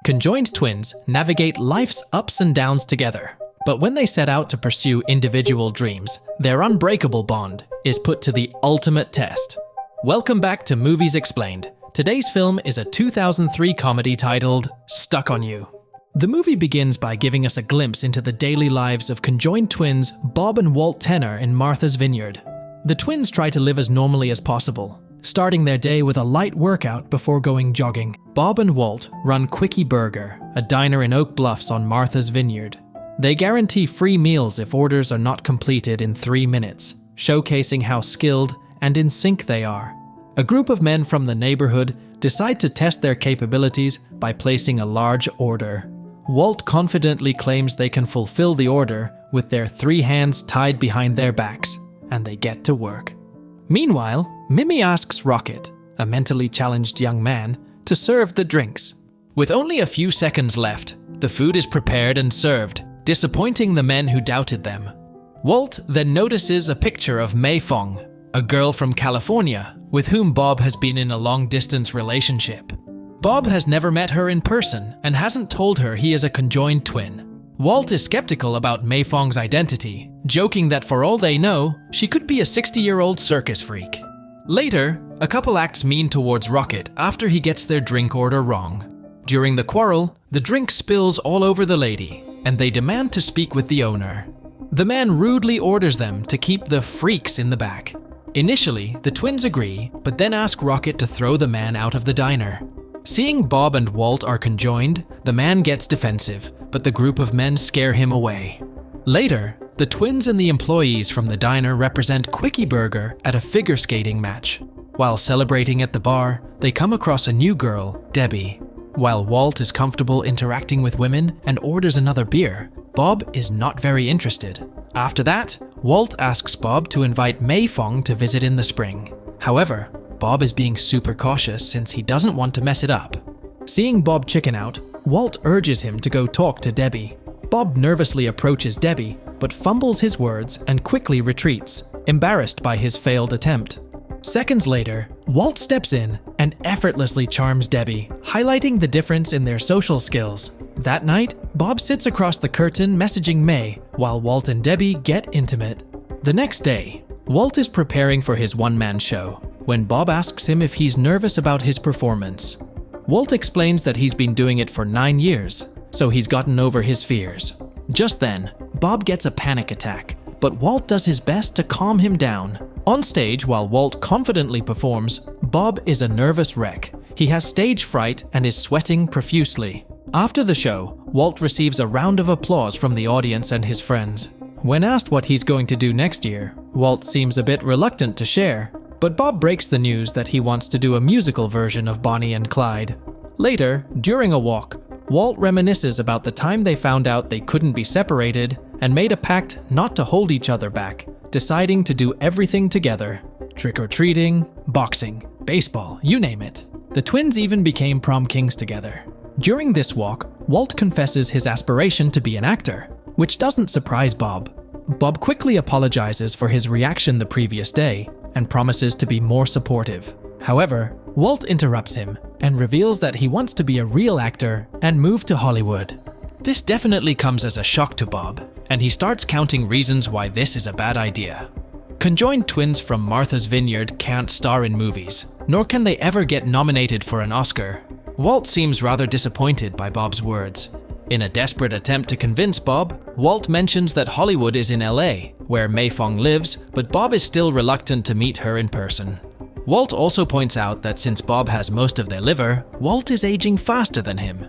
Conjoined twins navigate life's ups and downs together. But when they set out to pursue individual dreams, their unbreakable bond is put to the ultimate test. Welcome back to Movies Explained. Today's film is a 2003 comedy titled Stuck on You. The movie begins by giving us a glimpse into the daily lives of conjoined twins Bob and Walt Tenner in Martha's Vineyard. The twins try to live as normally as possible, starting their day with a light workout before going jogging. Bob and Walt run Quickie Burger, a diner in Oak Bluffs on Martha's Vineyard. They guarantee free meals if orders are not completed in 3 minutes, showcasing how skilled and in sync they are. A group of men from the neighborhood decide to test their capabilities by placing a large order. Walt confidently claims they can fulfill the order with their 3 hands tied behind their backs, and they get to work. Meanwhile, Mimi asks Rocket, a mentally challenged young man, to serve the drinks. With only a few seconds left, the food is prepared and served, disappointing the men who doubted them. Walt then notices a picture of Mei Fong, a girl from California with whom Bob has been in a long-distance relationship. Bob has never met her in person and hasn't told her he is a conjoined twin. Walt is skeptical about Mei Fong's identity, joking that for all they know, she could be a 60-year-old circus freak. Later, a couple acts mean towards Rocket after he gets their drink order wrong. During the quarrel, the drink spills all over the lady, and they demand to speak with the owner. The man rudely orders them to keep the freaks in the back. Initially, the twins agree, but then ask Rocket to throw the man out of the diner. Seeing Bob and Walt are conjoined, the man gets defensive, but the group of men scare him away. Later, the twins and the employees from the diner represent Quickie Burger at a figure skating match. While celebrating at the bar, they come across a new girl, Debbie. While Walt is comfortable interacting with women and orders another beer, Bob is not very interested. After that, Walt asks Bob to invite Mei Fong to visit in the spring. However, Bob is being super cautious since he doesn't want to mess it up. Seeing Bob chicken out, Walt urges him to go talk to Debbie. Bob nervously approaches Debbie, but fumbles his words and quickly retreats, embarrassed by his failed attempt. Seconds later, Walt steps in and effortlessly charms Debbie, highlighting the difference in their social skills. That night, Bob sits across the curtain messaging May, while Walt and Debbie get intimate. The next day, Walt is preparing for his one-man show, when Bob asks him if he's nervous about his performance. Walt explains that he's been doing it for 9 years, so he's gotten over his fears. Just then, Bob gets a panic attack, but Walt does his best to calm him down. On stage, while Walt confidently performs, Bob is a nervous wreck. He has stage fright and is sweating profusely. After the show, Walt receives a round of applause from the audience and his friends. When asked what he's going to do next year, Walt seems a bit reluctant to share, but Bob breaks the news that he wants to do a musical version of Bonnie and Clyde. Later, during a walk, Walt reminisces about the time they found out they couldn't be separated and made a pact not to hold each other back, deciding to do everything together. Trick-or-treating, boxing, baseball, you name it. The twins even became prom kings together. During this walk, Walt confesses his aspiration to be an actor, which doesn't surprise Bob. Bob quickly apologizes for his reaction the previous day and promises to be more supportive. However, Walt interrupts him and reveals that he wants to be a real actor and move to Hollywood. This definitely comes as a shock to Bob, and he starts counting reasons why this is a bad idea. Conjoined twins from Martha's Vineyard can't star in movies, nor can they ever get nominated for an Oscar. Walt seems rather disappointed by Bob's words. In a desperate attempt to convince Bob, Walt mentions that Hollywood is in LA, where Mei Fong lives, but Bob is still reluctant to meet her in person. Walt also points out that since Bob has most of their liver, Walt is aging faster than him.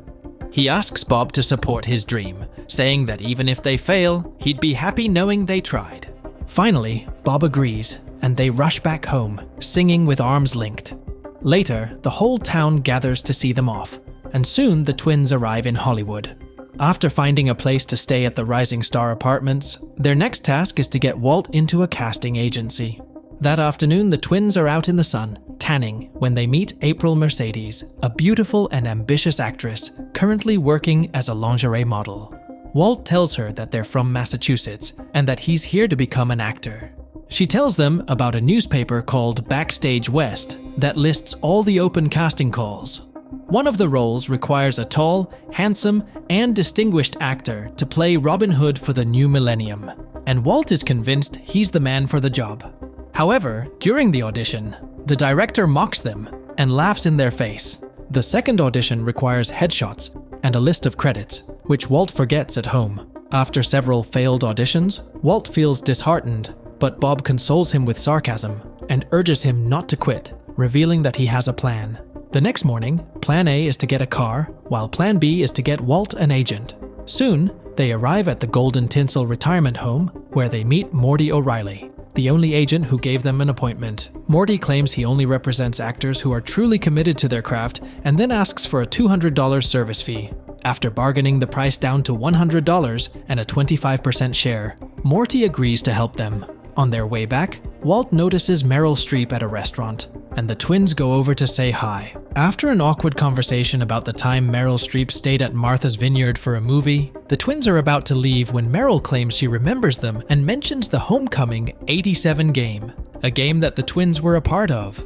He asks Bob to support his dream, saying that even if they fail, he'd be happy knowing they tried. Finally, Bob agrees, and they rush back home, singing with arms linked. Later, the whole town gathers to see them off, and soon the twins arrive in Hollywood. After finding a place to stay at the Rising Star Apartments, their next task is to get Walt into a casting agency. That afternoon, the twins are out in the sun, tanning, when they meet April Mercedes, a beautiful and ambitious actress currently working as a lingerie model. Walt tells her that they're from Massachusetts and that he's here to become an actor. She tells them about a newspaper called Backstage West that lists all the open casting calls. One of the roles requires a tall, handsome, and distinguished actor to play Robin Hood for the new millennium, and Walt is convinced he's the man for the job. However, during the audition, the director mocks them and laughs in their face. The second audition requires headshots and a list of credits, which Walt forgets at home. After several failed auditions, Walt feels disheartened, but Bob consoles him with sarcasm and urges him not to quit, revealing that he has a plan. The next morning, Plan A is to get a car, while Plan B is to get Walt an agent. Soon, they arrive at the Golden Tinsel retirement home, where they meet Morty O'Reilly, the only agent who gave them an appointment. Morty claims he only represents actors who are truly committed to their craft and then asks for a $200 service fee. After bargaining the price down to $100 and a 25% share, Morty agrees to help them. On their way back, Walt notices Meryl Streep at a restaurant, and the twins go over to say hi. After an awkward conversation about the time Meryl Streep stayed at Martha's Vineyard for a movie, the twins are about to leave when Meryl claims she remembers them and mentions the Homecoming '87 game, a game that the twins were a part of.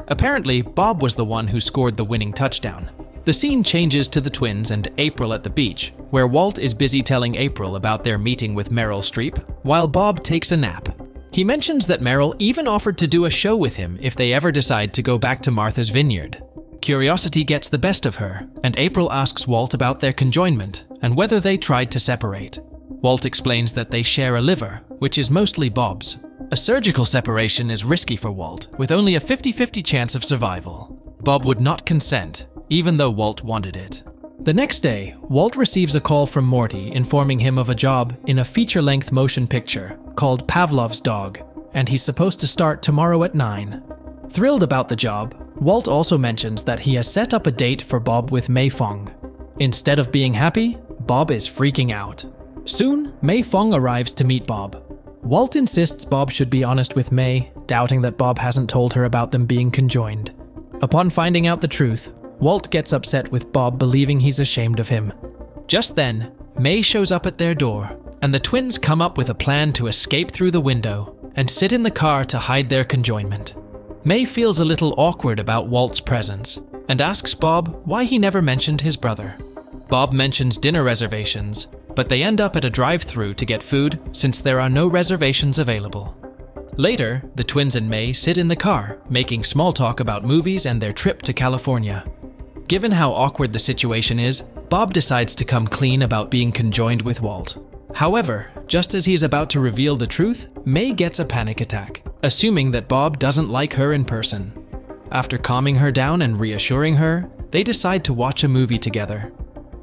Apparently, Bob was the one who scored the winning touchdown. The scene changes to the twins and April at the beach, where Walt is busy telling April about their meeting with Meryl Streep, while Bob takes a nap. He mentions that Meryl even offered to do a show with him if they ever decide to go back to Martha's Vineyard. Curiosity gets the best of her, and April asks Walt about their conjoinment and whether they tried to separate. Walt explains that they share a liver, which is mostly Bob's. A surgical separation is risky for Walt, with only a 50-50 chance of survival. Bob would not consent, even though Walt wanted it. The next day, Walt receives a call from Morty informing him of a job in a feature-length motion picture called Pavlov's Dog, and he's supposed to start tomorrow at 9. Thrilled about the job, Walt also mentions that he has set up a date for Bob with Mei Fong. Instead of being happy, Bob is freaking out. Soon, Mei Fong arrives to meet Bob. Walt insists Bob should be honest with Mei, doubting that Bob hasn't told her about them being conjoined. Upon finding out the truth, Walt gets upset with Bob, believing he's ashamed of him. Just then, Mei shows up at their door, and the twins come up with a plan to escape through the window and sit in the car to hide their conjoinment. Mei feels a little awkward about Walt's presence and asks Bob why he never mentioned his brother. Bob mentions dinner reservations, but they end up at a drive-thru to get food since there are no reservations available. Later, the twins and Mei sit in the car, making small talk about movies and their trip to California. Given how awkward the situation is, Bob decides to come clean about being conjoined with Walt. However, just as he's about to reveal the truth, Mei gets a panic attack, assuming that Bob doesn't like her in person. After calming her down and reassuring her, they decide to watch a movie together.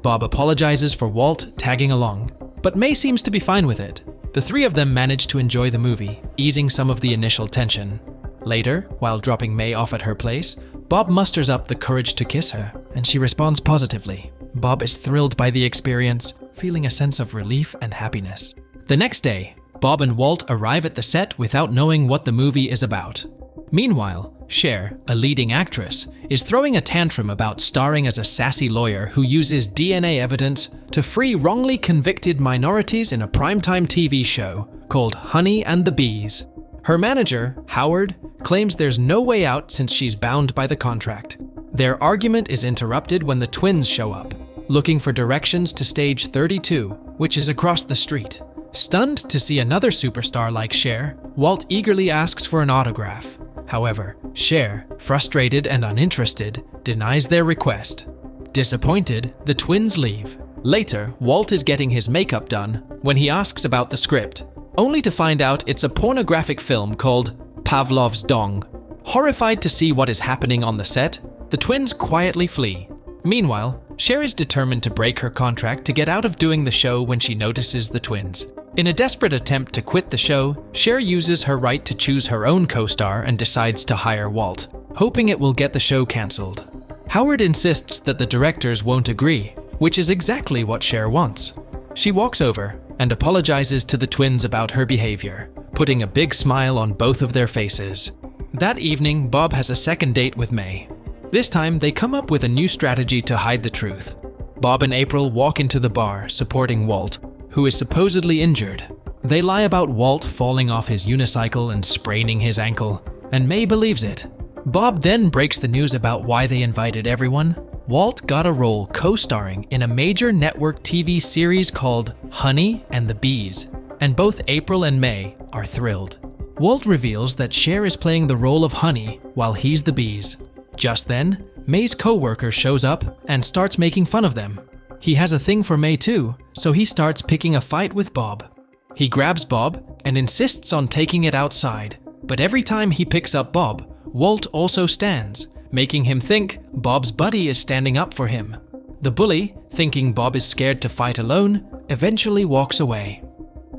Bob apologizes for Walt tagging along, but Mei seems to be fine with it. The three of them manage to enjoy the movie, easing some of the initial tension. Later, while dropping Mei off at her place, Bob musters up the courage to kiss her, and she responds positively. Bob is thrilled by the experience, feeling a sense of relief and happiness. The next day, Bob and Walt arrive at the set without knowing what the movie is about. Meanwhile, Cher, a leading actress, is throwing a tantrum about starring as a sassy lawyer who uses DNA evidence to free wrongly convicted minorities in a primetime TV show called Honey and the Bees. Her manager, Howard, claims there's no way out since she's bound by the contract. Their argument is interrupted when the twins show up, looking for directions to stage 32, which is across the street. Stunned to see another superstar like Cher, Walt eagerly asks for an autograph. However, Cher, frustrated and uninterested, denies their request. Disappointed, the twins leave. Later, Walt is getting his makeup done when he asks about the script, only to find out it's a pornographic film called Pavlov's Dong. Horrified to see what is happening on the set, the twins quietly flee. Meanwhile, Cher is determined to break her contract to get out of doing the show when she notices the twins. In a desperate attempt to quit the show, Cher uses her right to choose her own co-star and decides to hire Walt, hoping it will get the show cancelled. Howard insists that the directors won't agree, which is exactly what Cher wants. She walks over and apologizes to the twins about her behavior, putting a big smile on both of their faces. That evening, Bob has a second date with Mei. This time, they come up with a new strategy to hide the truth. Bob and April walk into the bar, supporting Walt, who is supposedly injured. They lie about Walt falling off his unicycle and spraining his ankle, and Mei believes it. Bob then breaks the news about why they invited everyone, Walt got a role co-starring in a major network TV series called Honey and the Bees, and both April and May are thrilled. Walt reveals that Cher is playing the role of Honey while he's the Bees. Just then, May's co-worker shows up and starts making fun of them. He has a thing for May too, so he starts picking a fight with Bob. He grabs Bob and insists on taking it outside, but every time he picks up Bob, Walt also stands, making him think Bob's buddy is standing up for him. The bully, thinking Bob is scared to fight alone, eventually walks away.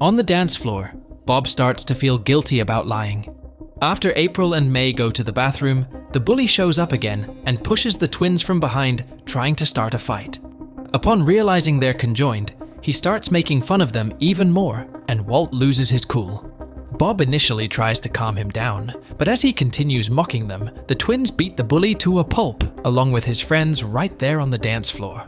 On the dance floor, Bob starts to feel guilty about lying. After April and May go to the bathroom, the bully shows up again and pushes the twins from behind, trying to start a fight. Upon realizing they're conjoined, he starts making fun of them even more, and Walt loses his cool. Bob initially tries to calm him down, but as he continues mocking them, the twins beat the bully to a pulp, along with his friends right there on the dance floor.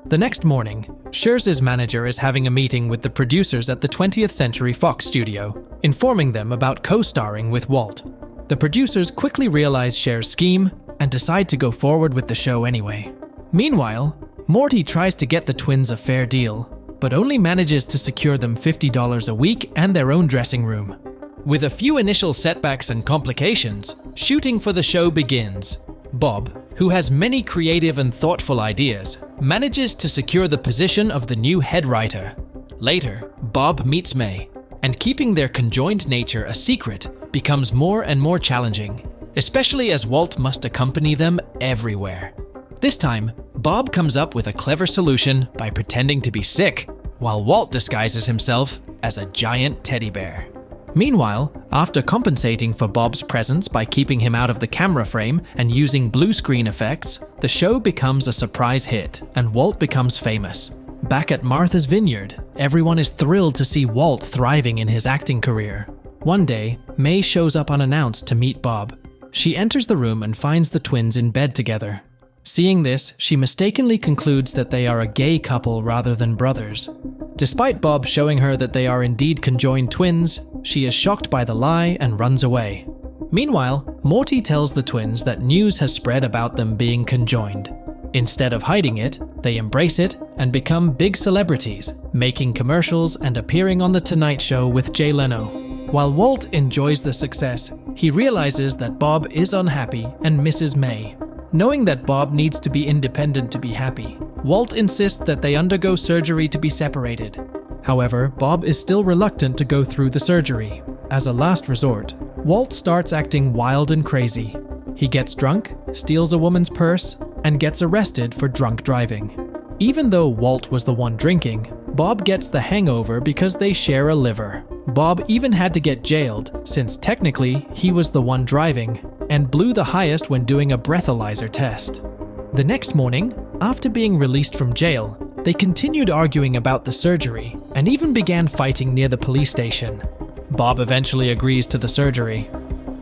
The next morning, Cher's manager is having a meeting with the producers at the 20th Century Fox studio, informing them about co-starring with Walt. The producers quickly realize Cher's scheme and decide to go forward with the show anyway. Meanwhile, Morty tries to get the twins a fair deal, but only manages to secure them $50 a week and their own dressing room. With a few initial setbacks and complications, shooting for the show begins. Bob, who has many creative and thoughtful ideas, manages to secure the position of the new head writer. Later, Bob meets May, and keeping their conjoined nature a secret becomes more and more challenging, especially as Walt must accompany them everywhere. This time, Bob comes up with a clever solution by pretending to be sick, while Walt disguises himself as a giant teddy bear. Meanwhile, after compensating for Bob's presence by keeping him out of the camera frame and using blue screen effects, the show becomes a surprise hit, and Walt becomes famous. Back at Martha's Vineyard, everyone is thrilled to see Walt thriving in his acting career. One day, May shows up unannounced to meet Bob. She enters the room and finds the twins in bed together. Seeing this, she mistakenly concludes that they are a gay couple rather than brothers. Despite Bob showing her that they are indeed conjoined twins, she is shocked by the lie and runs away. Meanwhile, Morty tells the twins that news has spread about them being conjoined. Instead of hiding it, they embrace it and become big celebrities, making commercials and appearing on The Tonight Show with Jay Leno. While Walt enjoys the success, he realizes that Bob is unhappy and misses May. Knowing that Bob needs to be independent to be happy, Walt insists that they undergo surgery to be separated. However, Bob is still reluctant to go through the surgery. As a last resort, Walt starts acting wild and crazy. He gets drunk, steals a woman's purse, and gets arrested for drunk driving. Even though Walt was the one drinking, Bob gets the hangover because they share a liver. Bob even had to get jailed, since technically he was the one driving, and blew the highest when doing a breathalyzer test. The next morning, after being released from jail, they continued arguing about the surgery and even began fighting near the police station. Bob eventually agrees to the surgery.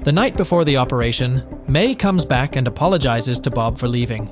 The night before the operation, May comes back and apologizes to Bob for leaving.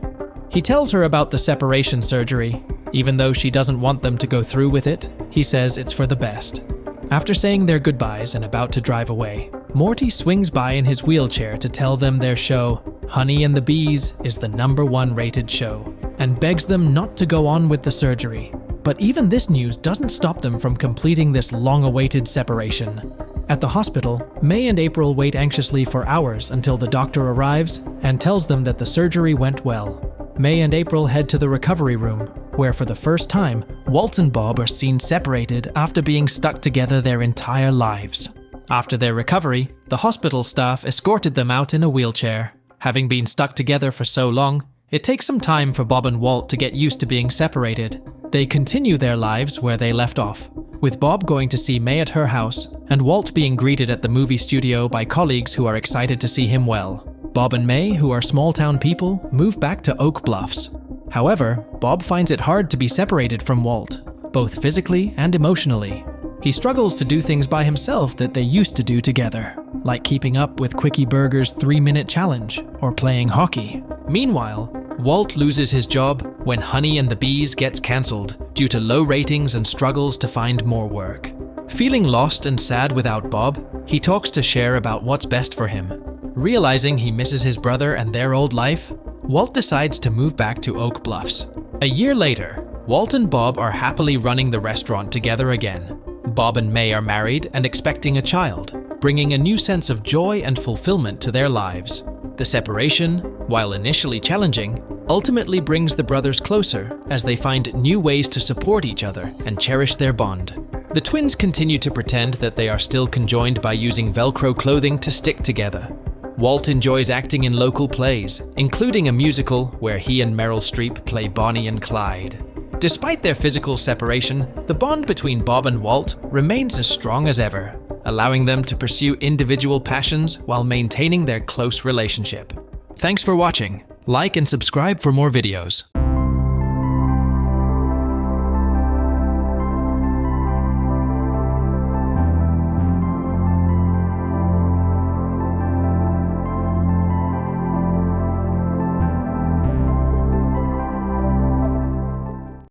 He tells her about the separation surgery. Even though she doesn't want them to go through with it, he says it's for the best. After saying their goodbyes and about to drive away, Morty swings by in his wheelchair to tell them their show, Honey and the Bees, is the #1 rated show, and begs them not to go on with the surgery. But even this news doesn't stop them from completing this long-awaited separation. At the hospital, May and April wait anxiously for hours until the doctor arrives and tells them that the surgery went well. May and April head to the recovery room, where for the first time, Walt and Bob are seen separated after being stuck together their entire lives. After their recovery, the hospital staff escorted them out in a wheelchair. Having been stuck together for so long, it takes some time for Bob and Walt to get used to being separated. They continue their lives where they left off, with Bob going to see May at her house, and Walt being greeted at the movie studio by colleagues who are excited to see him well. Bob and May, who are small-town people, move back to Oak Bluffs. However, Bob finds it hard to be separated from Walt, both physically and emotionally. He struggles to do things by himself that they used to do together, like keeping up with Quickie Burger's 3-minute challenge or playing hockey. Meanwhile, Walt loses his job when Honey and the Bees gets cancelled due to low ratings and struggles to find more work. Feeling lost and sad without Bob, he talks to Cher about what's best for him. Realizing he misses his brother and their old life, Walt decides to move back to Oak Bluffs. A year later, Walt and Bob are happily running the restaurant together again. Bob and May are married and expecting a child, bringing a new sense of joy and fulfillment to their lives. The separation, while initially challenging, ultimately brings the brothers closer as they find new ways to support each other and cherish their bond. The twins continue to pretend that they are still conjoined by using Velcro clothing to stick together. Walt enjoys acting in local plays, including a musical where he and Meryl Streep play Bonnie and Clyde. Despite their physical separation, the bond between Bob and Walt remains as strong as ever, allowing them to pursue individual passions while maintaining their close relationship. Thanks for watching. Like and subscribe for more videos.